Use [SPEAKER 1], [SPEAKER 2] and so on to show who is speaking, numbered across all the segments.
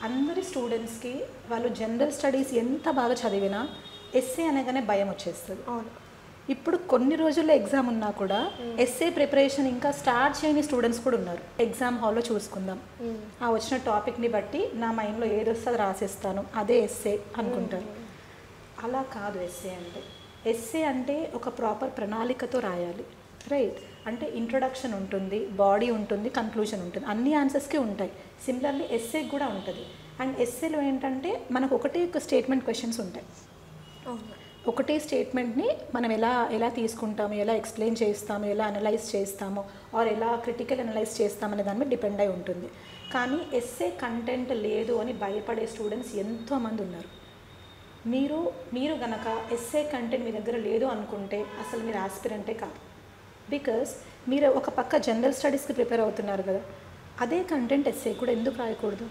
[SPEAKER 1] అందరి స్టూడెంట్స్కి వాళ్ళు జనరల్ స్టడీస్ ఎంత బాగా చదివినా ఎస్ఏ అనగానే భయం వచ్చేస్తుంది.
[SPEAKER 2] అవును.
[SPEAKER 1] ఇప్పుడు కొన్ని రోజుల్లో ఎగ్జామ్ ఉన్నా కూడా ఎస్ఏ ప్రిపరేషన్ ఇంకా స్టార్ట్ చేయని స్టూడెంట్స్ కూడా ఉన్నారు. ఎగ్జామ్ హాల్లో చూసుకుందాం, ఆ వచ్చిన టాపిక్ని బట్టి నా మైండ్లో ఏది వస్తే అది రాసేస్తాను, అదే ఎస్ఏ అనుకుంటారు. అలా కాదు ఎస్ఏ అంటే ఒక ప్రాపర్ ప్రణాళికతో రాయాలి, రైట్? అంటే ఇంట్రొడక్షన్ ఉంటుంది, బాడీ ఉంటుంది, కన్క్లూజన్ ఉంటుంది, అన్ని ఆన్సర్స్కి ఉంటాయి. సిమిలర్లీ ఎస్ఏకి కూడా ఉంటుంది. అండ్ ఎస్ఏలో ఏంటంటే మనకు ఒకటే ఒక స్టేట్మెంట్ క్వశ్చన్స్ ఉంటాయి. ఒకటే స్టేట్మెంట్ని మనం ఎలా తీసుకుంటాము, ఎలా ఎక్స్ప్లెయిన్ చేస్తాము, ఎలా అనలైజ్ చేస్తాము, ఆర్ ఎలా క్రిటికల్ అనలైజ్ చేస్తామనే దాని మీద డిపెండ్ అయి ఉంటుంది. కానీ ఎస్ఏ కంటెంట్ లేదు అని భయపడే స్టూడెంట్స్ ఎంతోమంది ఉన్నారు. మీరు గనక ఎస్ఏ కంటెంట్ మీ దగ్గర లేదు అనుకుంటే అసలు మీరు ఆస్పిరెంటే కాదు. బికాస్ మీరు ఒక పక్క జనరల్ స్టడీస్కి ప్రిపేర్ అవుతున్నారు కదా, అదే కంటెంట్ ఎస్ఏ కూడా ఎందుకు రాయకూడదు?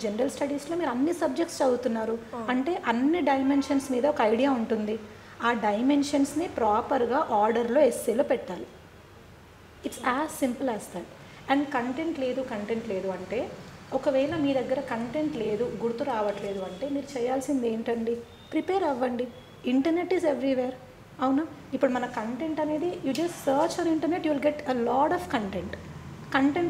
[SPEAKER 1] జనరల్ స్టడీస్లో మీరు అన్ని సబ్జెక్ట్స్ చదువుతున్నారు అంటే అన్ని డైమెన్షన్స్ మీద ఒక ఐడియా ఉంటుంది. ఆ డైమెన్షన్స్ని ప్రాపర్గా ఆర్డర్లో ఎస్ఏలో పెట్టాలి. It's as simple as that. And content లేదు అంటే, ఒకవేళ మీ దగ్గర కంటెంట్ లేదు, గుర్తు రావట్లేదు అంటే మీరు చేయాల్సింది ఏంటండి? ప్రిపేర్ అవ్వండి. ఇంటర్నెట్ ఈజ్ ఎవ్రీవేర్, అవునా? ఇప్పుడు మన కంటెంట్ అనేది you just search on internet, you will get a lot of content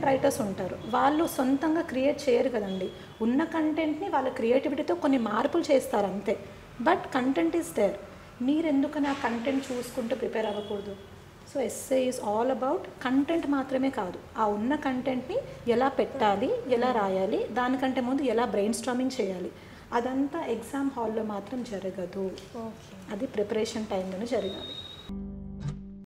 [SPEAKER 1] writers ఉంటారు. వాళ్ళు సొంతంగా క్రియేట్ చేయరు కదండి. ఉన్న కంటెంట్ని వాళ్ళ క్రియేటివిటీతో కొన్ని మార్పులు చేస్తారు అంతే. But content is there. మీరు ఎందుకని ఆ కంటెంట్ చూసుకుంటూ ప్రిపేర్ అవ్వకూడదు? So SA is all about content మాత్రమే కాదు, ఆ ఉన్న కంటెంట్ని ఎలా పెట్టాలి, ఎలా రాయాలి, దానికంటే ముందు ఎలా బ్రెయిన్ స్టార్మింగ్ చేయాలి. అదంతా ఎగ్జామ్ హాల్లో మాత్రం జరగదు, అది ప్రిపరేషన్ టైంలోనే జరగాలి.